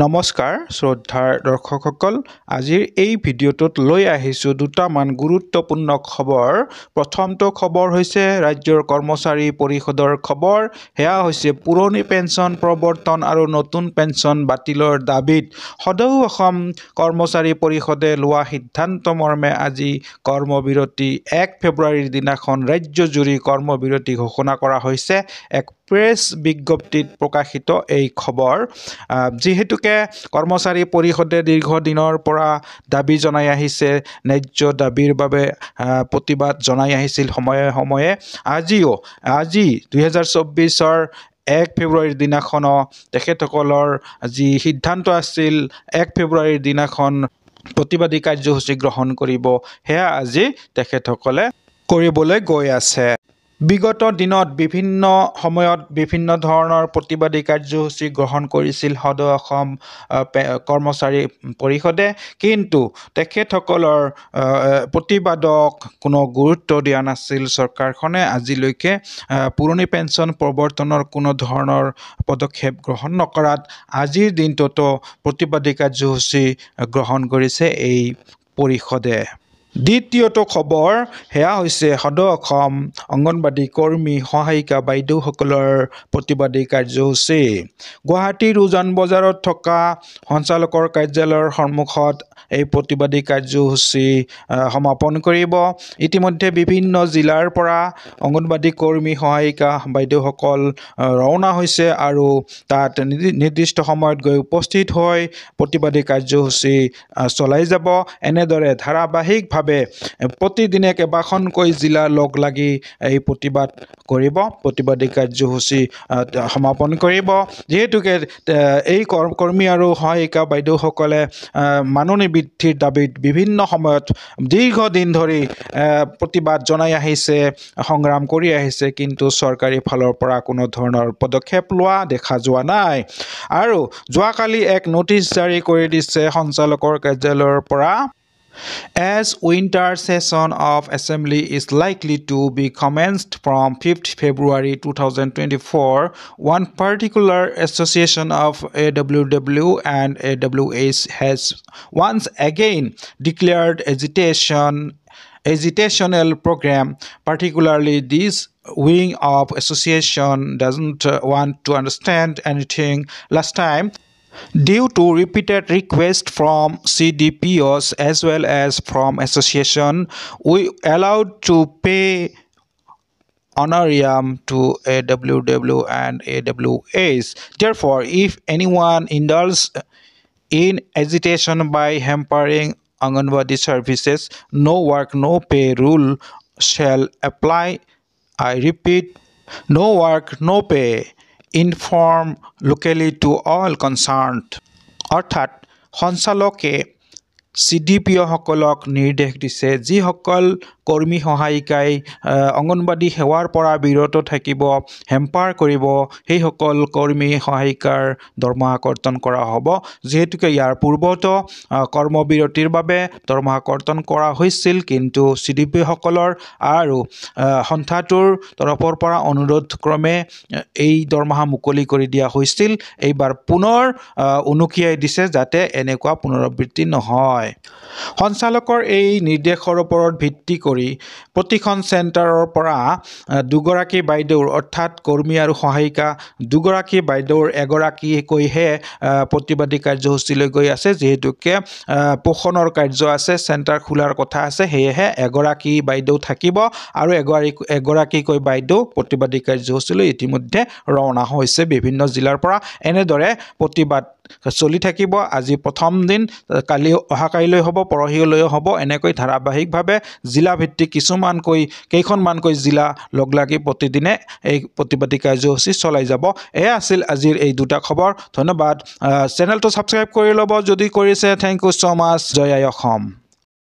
নমস্কাৰ শ্ৰদ্ধাৰ দৰ্শকসকল আজিৰ এই ভিডিঅ'টোত লৈ আহিছোঁ দুটামান গুৰুত্বপূৰ্ণ খবৰ। প্ৰথমটো খবৰ হৈছে ৰাজ্যৰ কৰ্মচাৰী পৰিষদৰ খবৰ। হেয়া হৈছে পুৰণি পেঞ্চন প্ৰৱৰ্তন আৰু নতুন পেঞ্চন বাতিলৰ দাবীত সদৌ অসম কৰ্মচাৰী পৰিষদে লোৱা সিদ্ধান্ত মৰ্মে আজি কৰ্মবিৰতি 1 ফেব্ৰুৱাৰীৰ দিনাখন ৰাজ্যজুৰি কৰ্মবিৰতি ঘোষণা কৰা হৈছে। এক প্ৰেছ বিজ্ঞপ্তিত প্ৰকাশিত এই খবৰ। যিহেতুকে কৰ্মচাৰী পৰিষদে দীৰ্ঘদিনৰ পৰা দাবী জনাই আহিছে, ন্যায্য দাবীৰ বাবে প্ৰতিবাদ জনাই আহিছিল সময়ে সময়ে। আজি 2024-ৰ 1 ফেব্ৰুৱাৰীৰ দিনাখনো তেখেতসকলৰ যি সিদ্ধান্ত আছিল 1 ফেব্ৰুৱাৰীৰ দিনাখন প্ৰতিবাদী কাৰ্যসূচী গ্ৰহণ কৰিব, সেয়া আজি তেখেতসকলে কৰিবলৈ গৈ আছে। বিগত দিনত বিভিন্ন সময়ত বিভিন্ন ধৰণৰ প্ৰতিবাদী কাৰ্যসূচী গ্ৰহণ কৰিছিল সদৌ অসম কৰ্মচাৰী পৰিষদে, কিন্তু তেখেতসকলৰ প্ৰতিবাদক কোনো গুৰুত্ব দিয়া নাছিল চৰকাৰখনে। আজিলৈকে পুৰণি পেঞ্চন প্ৰৱৰ্তনৰ কোনো ধৰণৰ পদক্ষেপ গ্ৰহণ নকৰাত আজিৰ দিনটোতো প্ৰতিবাদী কাৰ্যসূচী গ্ৰহণ কৰিছে এই পৰিষদে। দ্বিতীয়টো খবৰ সেয়া হৈছে সদৌ অসম অংগনবাদী কৰ্মী সহায়িকা বাইদেউসকলৰ প্ৰতিবাদী কাৰ্যসূচী। গুৱাহাটীৰ উজান বজাৰত থকা সঞ্চালকৰ কাৰ্যালয়ৰ সন্মুখত এই প্ৰতিবাদী কাৰ্যসূচী সমাপন কৰিব। ইতিমধ্যে বিভিন্ন জিলাৰ পৰা অংগনবাদী কৰ্মী সহায়িকা বাইদেউসকল ৰাওনা হৈছে আৰু তাত নিৰ্দিষ্ট সময়ত গৈ উপস্থিত হৈ প্ৰতিবাদী কাৰ্যসূচী চলাই যাব। এনেদৰে ধাৰাবাহিকভাৱে প্ৰতিদিনে কেইবাখনকৈ জিলা লগ লাগি এই প্ৰতিবাদ কৰিব, প্ৰতিবাদী কাৰ্যসূচী সমাপন কৰিব। যিহেতুকে এই কৰ্মী আৰু সহায়িকা বাইদেউসকলে মাননি বৃদ্ধিৰ দাবীত বিভিন্ন সময়ত দীৰ্ঘদিন ধৰি প্ৰতিবাদ জনাই আহিছে, সংগ্ৰাম কৰি আহিছে, কিন্তু চৰকাৰী ফালৰ পৰা কোনো ধৰণৰ পদক্ষেপ লোৱা দেখা যোৱা নাই। আৰু যোৱাকালি এক নটিচ জাৰি কৰি দিছে সঞ্চালকৰ কাৰ্যালয়ৰ পৰা। As winter session of Assembly is likely to be commenced from 5th February 2024, one particular association of AWW and AWS has once again declared agitational program. Particularly, this wing of association doesn't want to understand anything last time. Due to repeated requests from CDPOs as well as from association, we allowed to pay honorarium to AWW and AWS. Therefore, if anyone indulges in agitation by hampering Anganwadi services, no work, no pay rule shall apply. I repeat, no work, no pay. Inform locally to all concerned. অৰ্থাৎ সঞ্চালকে CDPO সকলক নিৰ্দেশ দিছে, যিসকল কৰ্মী সহায়িকাই অংগনবাদী সেৱাৰ পৰা বিৰত থাকিব, হেম্পাৰ কৰিব, সেইসকল কৰ্মী সহায়িকাৰ দৰমহা কৰ্তন কৰা হ'ব। যিহেতুকে ইয়াৰ পূৰ্বতো কৰ্মবিৰতিৰ বাবে দৰমহা কৰ্তন কৰা হৈছিল, কিন্তু CDPO সকলৰ আৰু সন্থাটোৰ তৰফৰ পৰা অনুৰোধ ক্ৰমে এই দৰমহা মুকলি কৰি দিয়া হৈছিল। এইবাৰ পুনৰ উনুকিয়াই দিছে যাতে এনেকুৱা পুনৰাবৃত্তি নহয়। সঞ্চালকৰ এই নিৰ্দেশৰ ওপৰত ভিত্তি কৰি প্ৰতিখন চেণ্টাৰৰ পৰা দুগৰাকী বাইদেউৰ, অৰ্থাৎ কৰ্মী আৰু সহায়িকা দুগৰাকী বাইদেউৰ এগৰাকীকৈহে প্ৰতিবাদী কাৰ্যসূচীলৈ গৈ আছে। যিহেতুকে পোষণৰ কাৰ্য আছে, চেণ্টাৰ খোলাৰ কথা আছে, সেয়েহে এগৰাকী বাইদেউ থাকিব আৰু এগৰাকীকৈ বাইদেউ প্ৰতিবাদী কাৰ্যসূচীলৈ ইতিমধ্যে ৰাওনা হৈছে বিভিন্ন জিলাৰ পৰা। এনেদৰে প্ৰতিবাদ চলি থাকিব। আজি প্ৰথম দিন, অহাকালিলৈ হ'ব, পৰহিলৈও হ'ব। এনেকৈ ধাৰাবাহিকভাৱে জিলাভিত্তিক কেইখনমানকৈ জিলা লগ লাগি প্ৰতিদিনে এই প্ৰতিবাদী কাৰ্যসূচী চলাই যাব। এয়া আছিল আজিৰ এই দুটা খবৰ। ধন্যবাদ। চেনেলটো ছাবস্ক্ৰাইব কৰি ল'ব যদি কৰিছে। Thank you so' much. জয় আই অসম।